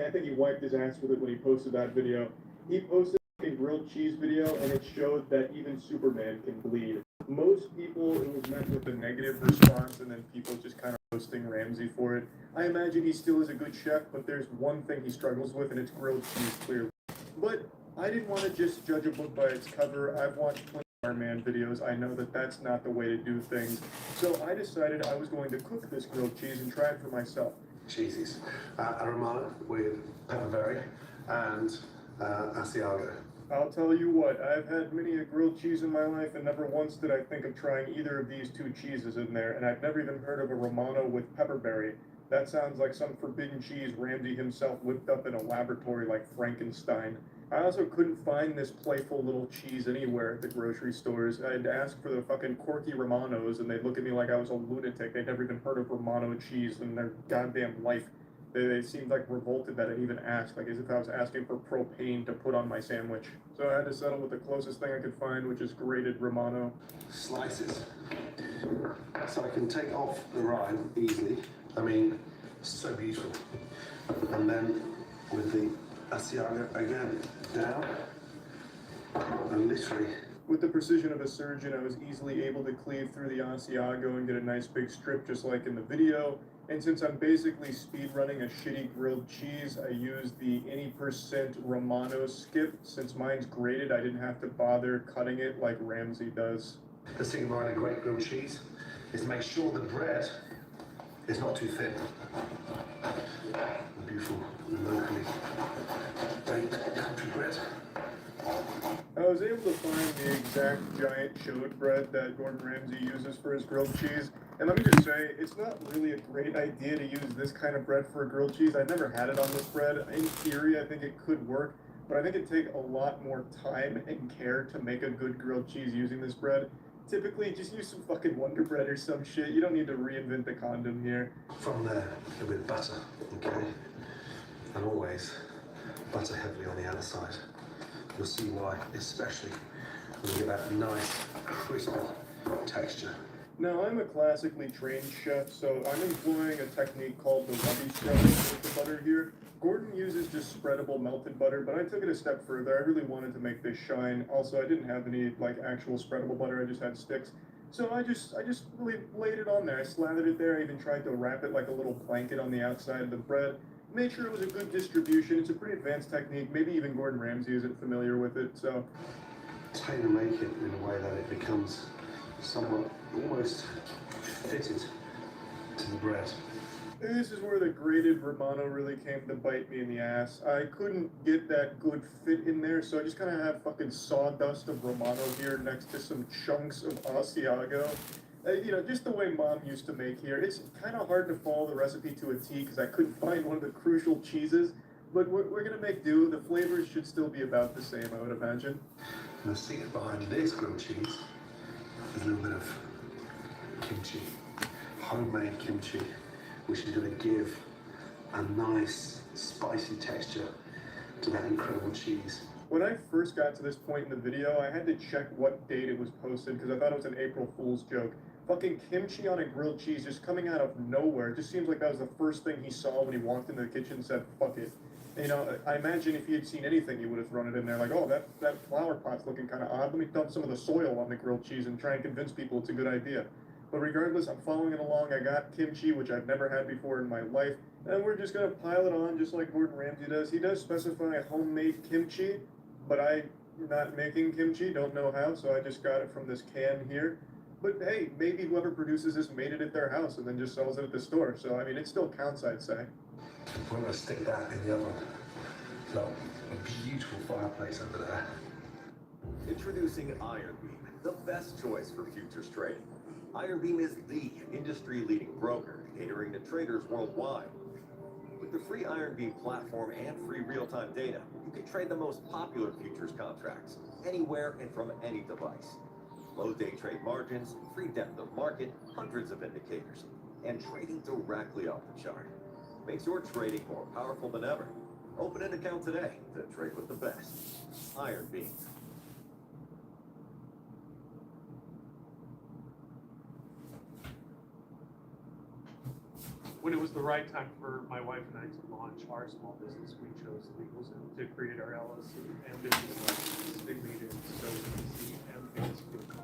I think he wiped his ass with it when he posted that video. He posted a grilled cheese video, and it showed that even Superman can bleed. Most people, it was met with a negative response, and then people just kind of roasting Ramsay for it. I imagine he still is a good chef, but there's one thing he struggles with, and it's grilled cheese, clearly. But I didn't want to just judge a book by its cover. I've watched plenty of Our Man videos. I know that that's not the way to do things. So I decided I was going to cook this grilled cheese and try it for myself. Cheeses. A Romano with pepper berry and Asiago. I'll tell you what, I've had many a grilled cheese in my life, and never once did I think of trying either of these two cheeses in there, and I've never even heard of a Romano with pepperberry. That sounds like some forbidden cheese Ramsay himself whipped up in a laboratory like Frankenstein. I also couldn't find this playful little cheese anywhere at the grocery stores. I'd ask for the fucking Corky Romanos, and they'd look at me like I was a lunatic. They'd never even heard of Romano cheese in their goddamn life. They seemed like revolted that I even asked, like as if I was asking for propane to put on my sandwich. So I had to settle with the closest thing I could find, which is grated Romano. Slices. So I can take off the rind easily. I mean, so beautiful. And then with the Asiago again, down, and literally. With the precision of a surgeon, I was easily able to cleave through the Asiago and get a nice big strip just like in the video. And since I'm basically speed running a shitty grilled cheese, I used the any percent Romano skip. Since mine's grated, I didn't have to bother cutting it like Ramsay does. The thing about a great grilled cheese is to make sure the bread is not too thin. Beautiful, locally baked country bread. I was able to find the exact giant chode bread that Gordon Ramsay uses for his grilled cheese. And let me just say, it's not really a great idea to use this kind of bread for a grilled cheese. I've never had it on this bread. In theory, I think it could work, but I think it'd take a lot more time and care to make a good grilled cheese using this bread. Typically, just use some fucking Wonder Bread or some shit. You don't need to reinvent the condom here. From there, a bit of butter, okay? And always butter heavily on the outer side. You'll see why, especially when you get that nice, crispy texture. Now, I'm a classically trained chef, so I'm employing a technique called the Wubby spreading with the butter here. Gordon uses just spreadable melted butter, but I took it a step further. I really wanted to make this shine. Also, I didn't have any like actual spreadable butter. I just had sticks. So I just really laid it on there. I slathered it there. I even tried to wrap it like a little blanket on the outside of the bread. Made sure it was a good distribution. It's a pretty advanced technique. Maybe even Gordon Ramsay isn't familiar with it, so. Tailor make it in a way that it becomes somewhat almost fitted to the bread. This is where the grated Romano really came to bite me in the ass. I couldn't get that good fit in there, so I just kind of have fucking sawdust of Romano here next to some chunks of Asiago. You know, just the way Mom used to make here. It's kind of hard to follow the recipe to a T because I couldn't find one of the crucial cheeses, but we're going to make do. The flavors should still be about the same, I would imagine. And the secret behind this grilled cheese is a little bit of kimchi, homemade kimchi, which is going to give a nice spicy texture to that incredible cheese. When I first got to this point in the video, I had to check what date it was posted because I thought it was an April Fool's joke. Fucking kimchi on a grilled cheese just coming out of nowhere. It just seems like that was the first thing he saw when he walked into the kitchen and said, fuck it. You know, I imagine if he had seen anything, he would have thrown it in there like, oh, that flower pot's looking kind of odd. Let me dump some of the soil on the grilled cheese and try and convince people it's a good idea. But regardless, I'm following it along. I got kimchi, which I've never had before in my life. And we're just going to pile it on just like Gordon Ramsay does. He does specify homemade kimchi, but I'm not making kimchi, don't know how, so I just got it from this can here. But hey, maybe whoever produces this made it at their house and then just sells it at the store. So, I mean, it still counts, I'd say. We're going to stick that in the oven. So, a beautiful fireplace over there. Introducing Iron Beam, the best choice for futures trading. Iron Beam is the industry-leading broker catering to traders worldwide. With the free Iron Beam platform and free real-time data, you can trade the most popular futures contracts anywhere and from any device. Low day trade margins, free depth of market, hundreds of indicators, and trading directly off the chart. Makes your trading more powerful than ever. Open an account today to trade with the best. Iron Beam. when it was the right time for my wife and I to launch our small business, we chose LegalZoom to create our LLC and business license. They made it so easy and Facebook.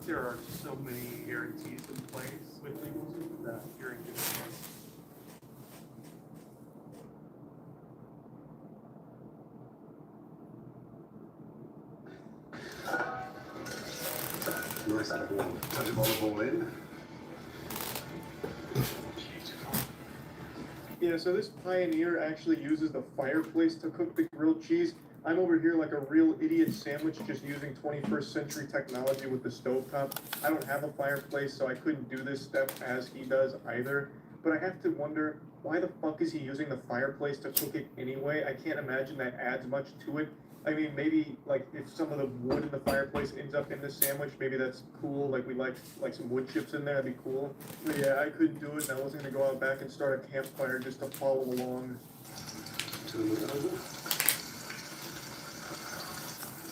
There are so many guarantees in place with LegalZoom that you're in good hands. Nice touch of olive oil in. Yeah, so this Pioneer actually uses the fireplace to cook the grilled cheese. I'm over here like a real idiot sandwich just using 21st century technology with the stovetop. I don't have a fireplace, so I couldn't do this step as he does either. But I have to wonder, why the fuck is he using the fireplace to cook it anyway? I can't imagine that adds much to it. I mean, maybe like if some of the wood in the fireplace ends up in the sandwich, maybe that's cool. Like we like some wood chips in there, that'd be cool. But yeah, I couldn't do it, and I wasn't gonna go out back and start a campfire just to follow along. Turn it over.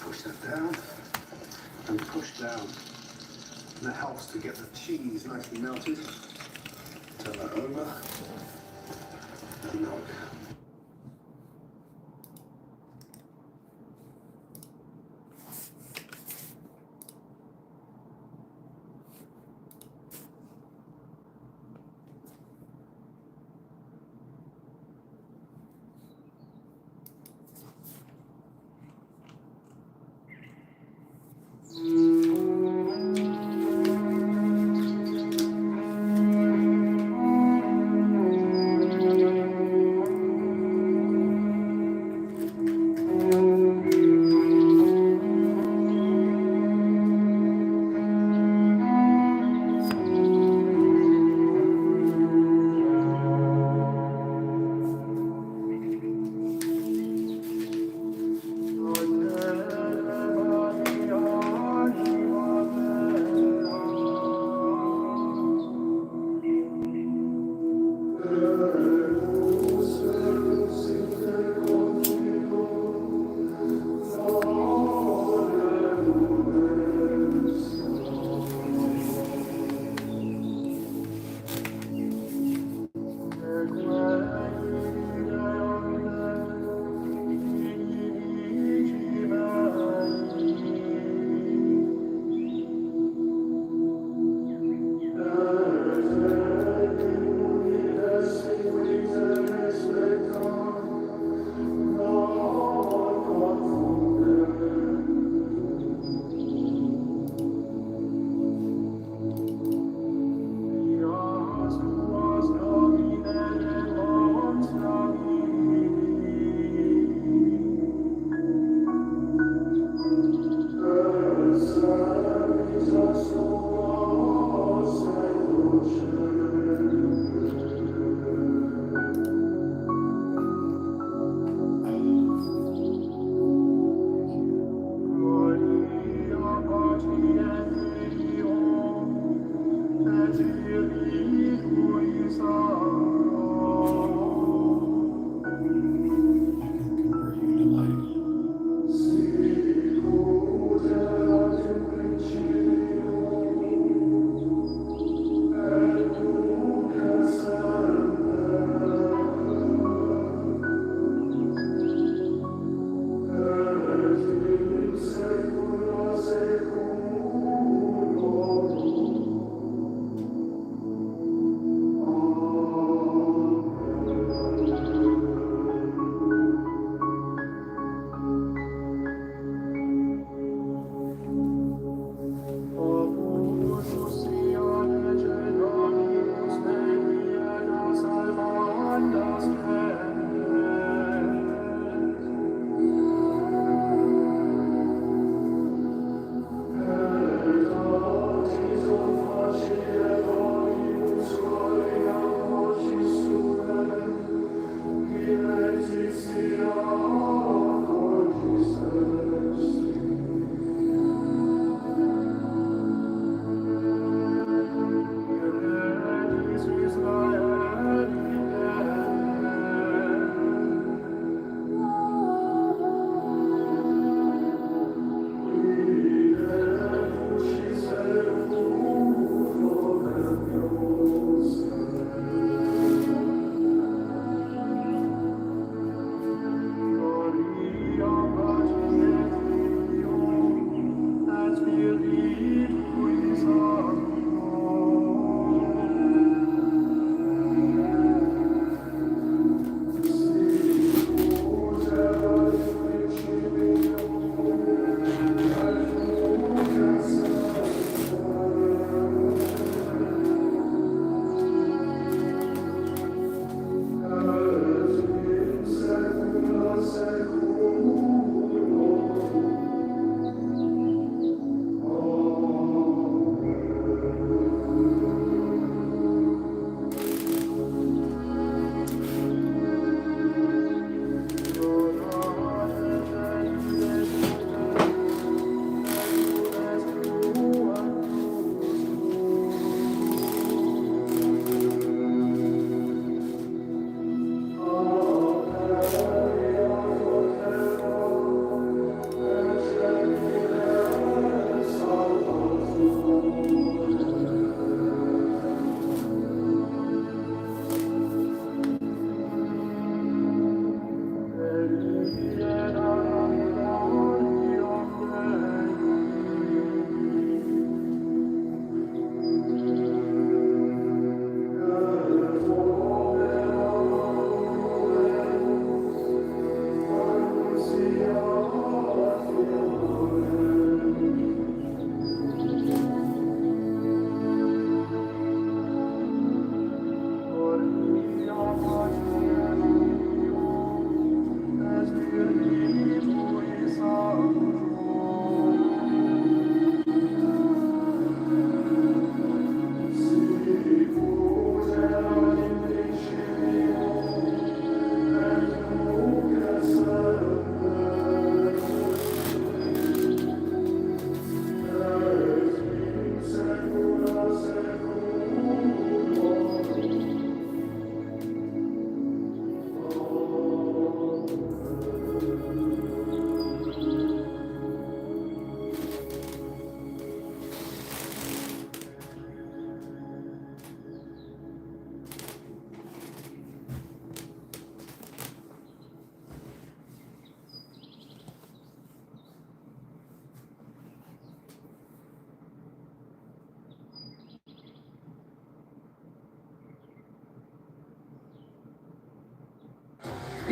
Push that down and push down. And that helps to get the cheese nicely melted. Turn that over and melt.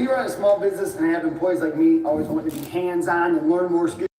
If you run a small business and have employees like me always wanting to be hands-on and learn more skills,